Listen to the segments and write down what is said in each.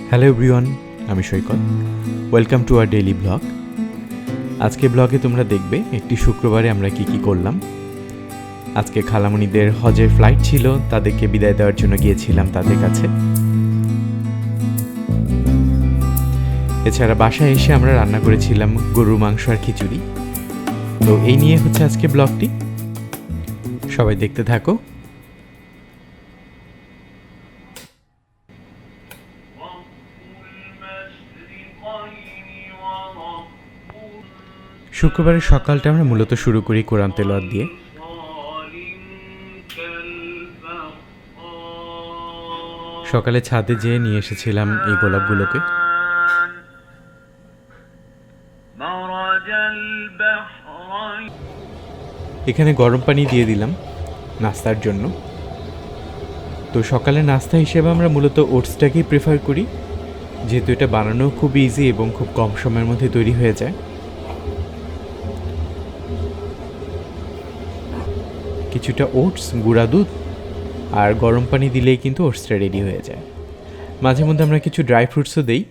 Hello everyone, আমি Saikat. Welcome to our daily blog. আজকে ব্লগে তোমরা দেখবে একটি শুক্রবারে আমরা কি করলাম। আজকে খালামণিদের হজের ফ্লাইট ছিল, তাদেরকে বিদায় দেওয়ার জন্য গিয়েছিলাম তাদের কাছে। এছাড়া বাসায় এসে আমরা রান্না করেছিলাম গরুর মাংস আর খিচুড়ি। তো এই নিয়ে হচ্ছে আজকে ব্লগটি, সবাই দেখতে থাকো। শুক্রবারের সকালটা আমরা মূলত শুরু করি কোরআন তেলাওয়াত দিয়ে। সকালে ছাদে যেয়ে নিয়ে এসেছিলাম এই গোলাপগুলোকে। এখানে গরম পানি দিয়ে দিলাম নাস্তার জন্য। তো সকালে নাস্তা হিসেবে আমরা মূলত ওটসটাকেই প্রেফার করি, যেহেতু এটা বানানো খুব ইজি এবং খুব কম সময়ের মধ্যে তৈরি হয়ে যায়। কিছুটা ওটস, গুঁড়া দুধ আর গরম পানি দিলেই কিন্তু ওটসটা রেডি হয়ে যায়। মাঝে মধ্যে আমরা কিছু ড্রাই ফ্রুটসও দিই।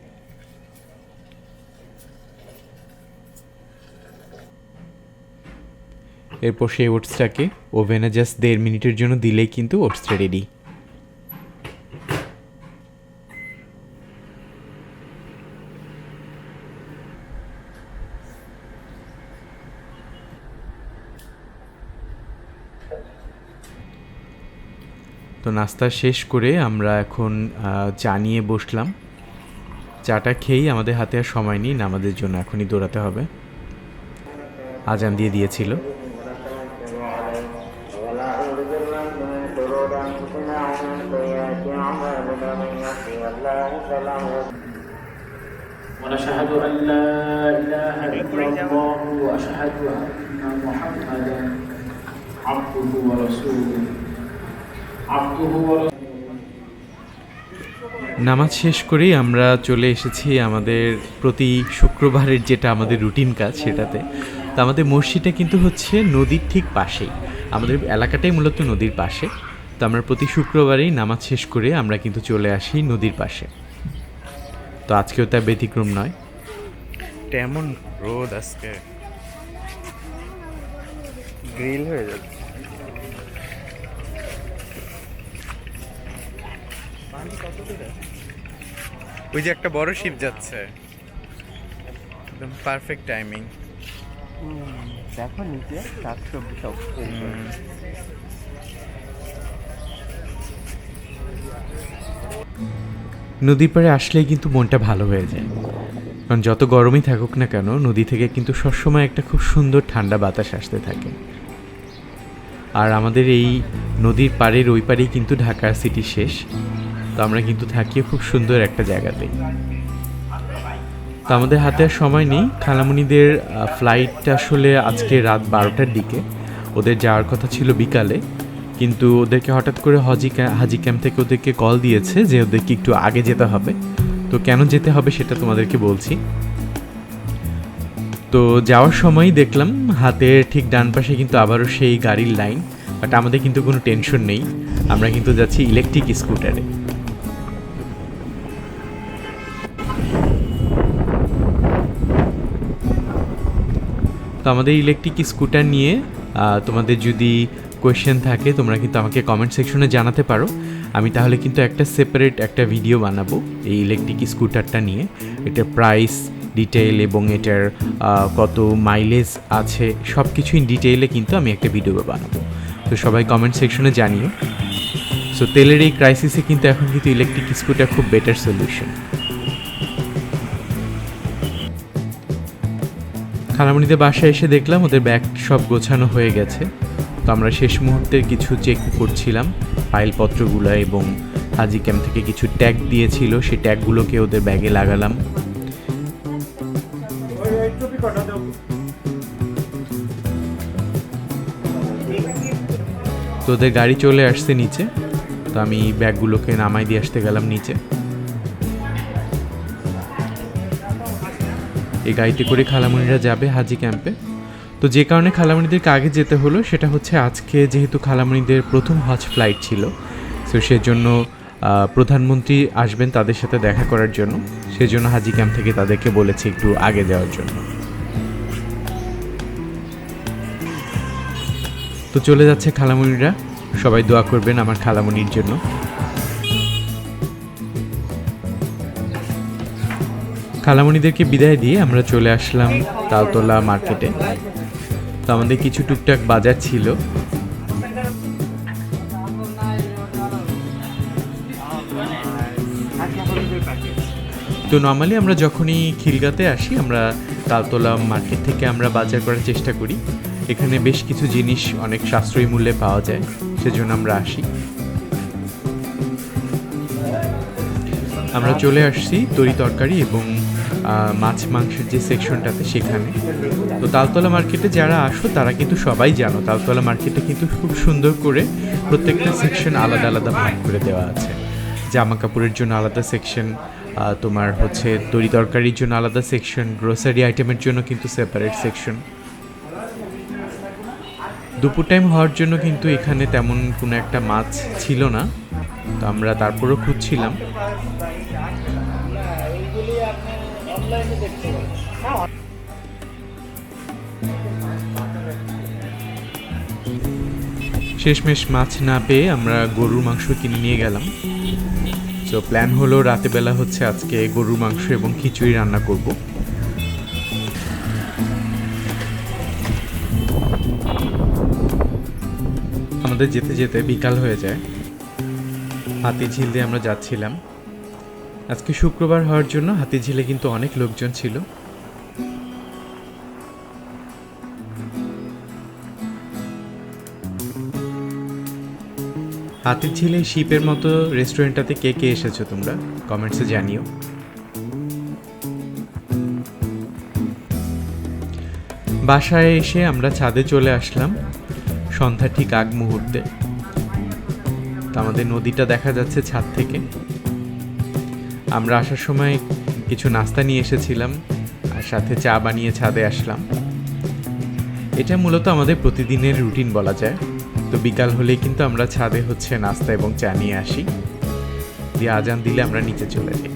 এরপর সেই ওটসটাকে ওভেনে জাস্ট 1.5 মিনিটের জন্য দিলেই কিন্তু ওটসটা রেডি। তো নাস্তা শেষ করে আমরা এখন চা নিয়ে বসলাম। চাটা খেয়েই আমাদের হাতে আর সময় নেই, নামাজের জন্য এখনই দৌড়াতে হবে। আজান দিয়ে দিয়েছিল। ونشهد أن لا إله إلا الله وأشهد أن محمدا عبده ورسوله নামাজ শেষ করেই আমরা চলে এসেছি আমাদের প্রতি শুক্রবারের যেটা আমাদের রুটিন কাজ সেটাতে। তো আমাদের মসজিদটা কিন্তু হচ্ছে নদীর ঠিক পাশেই, আমাদের এলাকাটাই মূলত নদীর পাশে। তো আমরা প্রতি শুক্রবারেই নামাজ শেষ করে আমরা কিন্তু চলে আসি নদীর পাশে। তো আজকেও তার ব্যতিক্রম নয়। তেমন রোদ আজকে গ্রিল হয়ে যাচ্ছে। ওই যে একটা বড় শিপ যাচ্ছে, একদম পারফেক্ট টাইমিং। দেখো নিচে শাকসবজি সব নদীর পাড়ে আসলেই কিন্তু মনটা ভালো হয়ে যায়, কারণ যত গরমই থাকুক না কেন নদী থেকে কিন্তু সবসময় একটা খুব সুন্দর ঠান্ডা বাতাস আসতে থাকে। আর আমাদের এই নদীর পাড়ের ওই পাড়েই কিন্তু ঢাকা সিটি শেষ। তো আমরা কিন্তু থাকিও খুব সুন্দর একটা জায়গাতে। তো আমাদের হাতে আর সময় নেই। খালামণিদের ফ্লাইটটা আসলে আজকে রাত 12টার দিকে, ওদের যাওয়ার কথা ছিল বিকালে, কিন্তু ওদেরকে হঠাৎ করে হাজি ক্যাম্প থেকে ওদেরকে কল দিয়েছে যে ওদেরকে একটু আগে যেতে হবে। তো কেন যেতে হবে সেটা তোমাদেরকে বলছি। তো যাওয়ার সময়ই দেখলাম হাতের ঠিক ডান পাশে কিন্তু আবারও সেই গাড়ির লাইন। বাট আমাদের কিন্তু কোনো টেনশন নেই, আমরা কিন্তু যাচ্ছি ইলেকট্রিক স্কুটারে। তো আমাদের ইলেকট্রিক স্কুটার নিয়ে তোমাদের যদি কোয়েশ্চেন থাকে তোমরা কিন্তু আমাকে কমেন্ট সেকশনে জানাতে পারো। আমি তাহলে কিন্তু একটা সেপারেট একটা ভিডিও বানাবো এই ইলেকট্রিক স্কুটারটা নিয়ে, এটার প্রাইস ডিটেইল এবং এটার কত মাইলেজ আছে সব কিছু ইন ডিটেইলে কিন্তু আমি একটা ভিডিও বানাবো। তো সবাই কমেন্ট সেকশনে জানিও। সো তেলের এই ক্রাইসিসে কিন্তু এখন কিন্তু ইলেকট্রিক স্কুটার খুব বেটার সলিউশন। খালামণিদের বাসায় এসে দেখলাম ওদের ব্যাগ সব গোছানো হয়ে গেছে। তো আমরা শেষ মুহূর্তে কিছু চেক করছিলাম ফাইলপত্রগুলো, এবং হাজি ক্যাম্প থেকে কিছু ট্যাগ দিয়েছিল, সেই ট্যাগগুলোকে ওদের ব্যাগে লাগালাম। তো ওদের গাড়ি চলে আসছে নিচে। তো আমি ব্যাগগুলোকে নামাই দিয়ে আসতে গেলাম নিচে। এই গাড়িতে করে খালামণিরা যাবে হাজি ক্যাম্পে। তো যে কারণে খালামণিদেরকে আগে যেতে হলো সেটা হচ্ছে আজকে যেহেতু খালামণিদের প্রথম হজ ফ্লাইট ছিল, সো সেজন্য প্রধানমন্ত্রী আসবেন তাদের সাথে দেখা করার জন্য, সেজন্য হাজি ক্যাম্প থেকে তাদেরকে বলেছে একটু আগে যাওয়ার জন্য। তো চলে যাচ্ছে খালামণিরা, সবাই দোয়া করবেন আমার খালামণির জন্য। খালামণিদেরকে বিদায় দিয়ে আমরা চলে আসলাম তালতলা মার্কেটে। তো আমাদের কিছু টুকটাক বাজার ছিল। তো নর্মালি আমরা যখনই খিলগাতে আসি আমরা তালতলা মার্কেট থেকে আমরা বাজার করার চেষ্টা করি। এখানে বেশ কিছু জিনিস অনেক সাশ্রয়ী মূল্যে পাওয়া যায়, সেজন্য আমরা আসি। আমরা চলে আসছি তরি তরকারি এবং মাছ মাংসের যে সেকশনটাতে সেখানে। তো তালতলা মার্কেটে যারা আসো তারা কিন্তু সবাই জানো তালতলা মার্কেটে কিন্তু খুব সুন্দর করে প্রত্যেকটা সেকশন আলাদা আলাদা ভাগ করে দেওয়া আছে। জামা কাপড়ের জন্য আলাদা সেকশন, তোমার হচ্ছে তরি তরকারির জন্য আলাদা সেকশন, গ্রোসারি আইটেমের জন্য কিন্তু সেপারেট সেকশন। দুপুর টাইম হওয়ার জন্য কিন্তু এখানে তেমন কোনো একটা মাছ ছিল না, তো আমরা তারপরও খুঁজছিলাম। শেষমেশ মাছ না পেয়ে আমরা গরুর মাংস কিনে নিয়ে গেলাম। তো প্ল্যান হলো রাতে বেলা হচ্ছে আজকে গরুর মাংস এবং খিচুড়ি রান্না করব। আমাদের যেতে যেতে বিকাল হয়ে যায়। হাতিঝিল দিয়ে আমরা যাচ্ছিলাম। আজকে শুক্রবার হওয়ার জন্য হাতিঝিলে কিন্তু অনেক লোকজন ছিল। হাতিঝিলে শিপের মতো রেস্টুরেন্টটাতে কে কে এসেছো তোমরা কমেন্টসে জানিও। বাসায় এসে আমরা ছাদে চলে আসলাম সন্ধ্যা ঠিক আগ মুহূর্তে। তো আমাদের নদীটা দেখা যাচ্ছে ছাদ থেকে। আমরা আসার সময় কিছু নাস্তা নিয়ে এসেছিলাম আর সাথে চা বানিয়ে ছাদে আসলাম। এটা মূলত আমাদের প্রতিদিনের রুটিন বলা যায়। তো বিকাল হলেই কিন্তু আমরা ছাদে হচ্ছে নাস্তা এবং চা নিয়ে আসি, দিয়ে আজান দিলে আমরা নিচে চলে যাই।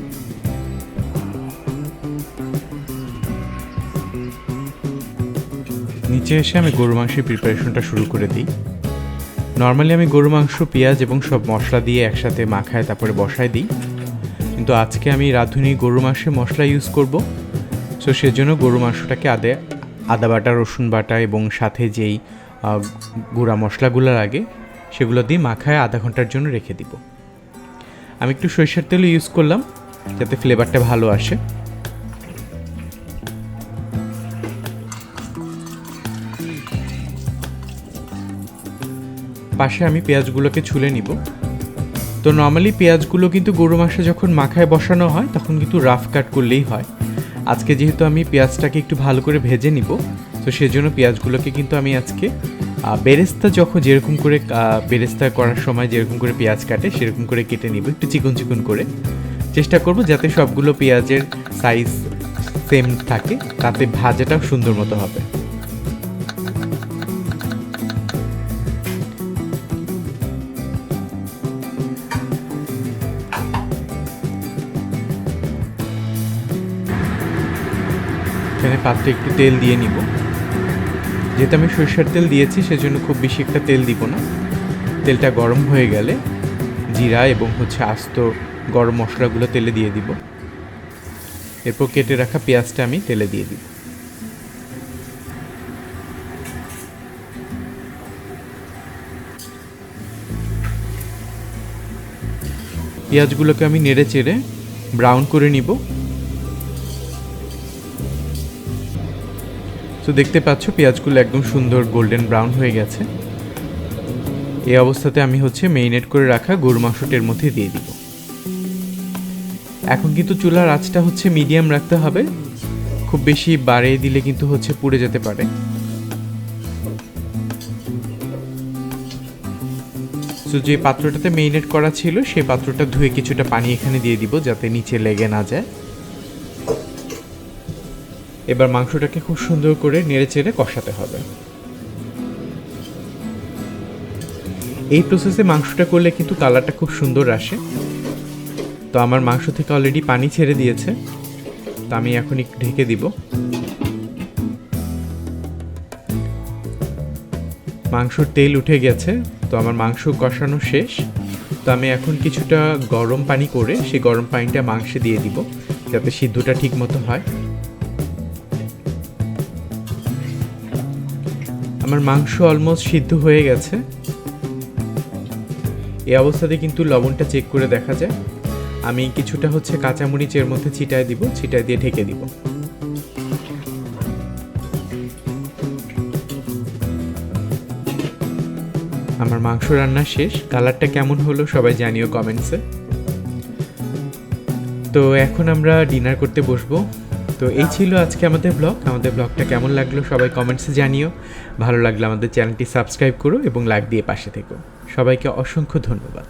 নিচে এসে আমি গরু মাংসের প্রিপারেশনটা শুরু করে দিই। নর্মালি আমি গরু মাংস পেঁয়াজ এবং সব মশলা দিয়ে একসাথে মাখায় তারপরে বসায় দিই, কিন্তু আজকে আমি রাঁধুনি গরু মাংসে মশলা ইউজ করব। সো সেজন্য গরু মাংসটাকে আদা বাটা, রসুন বাটা এবং সাথে যেই গুঁড়া মশলাগুলো লাগে সেগুলো দিয়ে মাখায় আধা ঘন্টার জন্য রেখে দিব। আমি একটু সরিষার তেল ইউজ করলাম যাতে ফ্লেভারটা ভালো আসে। পাশে আমি পেঁয়াজগুলোকে ছুলে নিব। তো নর্মালি পেঁয়াজগুলো কিন্তু গরু মাংসে যখন মাখায় বসানো হয় তখন কিন্তু রাফ কাট করলেই হয়। আজকে যেহেতু আমি পেঁয়াজটাকে একটু ভালো করে ভেজে নিব, তো সেজন্য পেঁয়াজগুলোকে কিন্তু আমি আজকে বেরেস্তা যেরকম করে বেরেস্তা করার সময় যেরকম করে পেঁয়াজ কাটে সেরকম করে কেটে নিব, একটু চিকন চিকন করে। চেষ্টা করব যাতে সবগুলো পেঁয়াজের সাইজ সেম থাকে, তাতে ভাজাটাও সুন্দর মতো হবে। এখানে পাত্রে একটু তেল দিয়ে নিব। যেহেতু আমি সরিষার তেল দিয়েছি সেজন্য খুব বেশি একটা তেল দিব না। তেলটা গরম হয়ে গেলে জিরা এবং হচ্ছে আস্ত গরম মশলাগুলো তেলে দিয়ে দিব। এরপর কেটে রাখা পেঁয়াজটা আমি তেলে দিয়ে দিব। পেঁয়াজগুলোকে আমি নেড়ে চেড়ে ব্রাউন করে নিব। তো দেখতে পাচ্ছ পেঁয়াজগুলো একদম সুন্দর গোল্ডেন ব্রাউন হয়ে গেছে। এই অবস্থাতে আমি হচ্ছে মেরিনেট করে রাখা গরু মাংসটার মধ্যে দিয়ে দিব। এখন কিন্তু চুলার আঁচটা হচ্ছে মিডিয়াম রাখতে হবে, খুব বেশি বাড়িয়ে দিলে কিন্তু হচ্ছে পুড়ে যেতে পারে। তো যে পাত্রটাতে মেরিনেট করা ছিল সেই পাত্রটা ধুয়ে কিছুটা পানি এখানে দিয়ে দিব যাতে নিচে লেগে না যায়। এবার মাংসটাকে খুব সুন্দর করে নেড়ে চেড়ে কষাতে হবে। এই প্রসেসে মাংসটা করলে কিন্তু কালারটা খুব সুন্দর আসে। তো আমার মাংস থেকে অলরেডি পানি ছেড়ে দিয়েছে, তো আমি এখন একটু ঢেকে দিব। মাংসর তেল উঠে গেছে, তো আমার মাংস কষানো শেষ। তো আমি এখন কিছুটা গরম পানি করে সেই গরম পানিটা মাংসে দিয়ে দিব, যাতে সিদ্ধটা ঠিক মতো হয়। আমার মাংস অলমোস্ট সিদ্ধ হয়ে গেছে। এই অবস্থাতে কিন্তু লবণটা চেক করে দেখা যায়। আমি কিছুটা কাঁচামরিচ এর মধ্যে ছিটায় দিব, ছিটায় দিয়ে ঢেকে দিব। আমার মাংস রান্না শেষ। কালারটা কেমন হলো সবাই জানিও কমেন্টসে। তো এখন আমরা ডিনার করতে বসবো। তো এই ছিল আজকে আমাদের ব্লগ। আমাদের ব্লগটা কেমন লাগলো সবাই কমেন্টসে জানিও। ভালো লাগলে আমাদের চ্যানেলটি সাবস্ক্রাইব করো এবং লাইক দিয়ে পাশে থেকো। সবাইকে অসংখ্য ধন্যবাদ।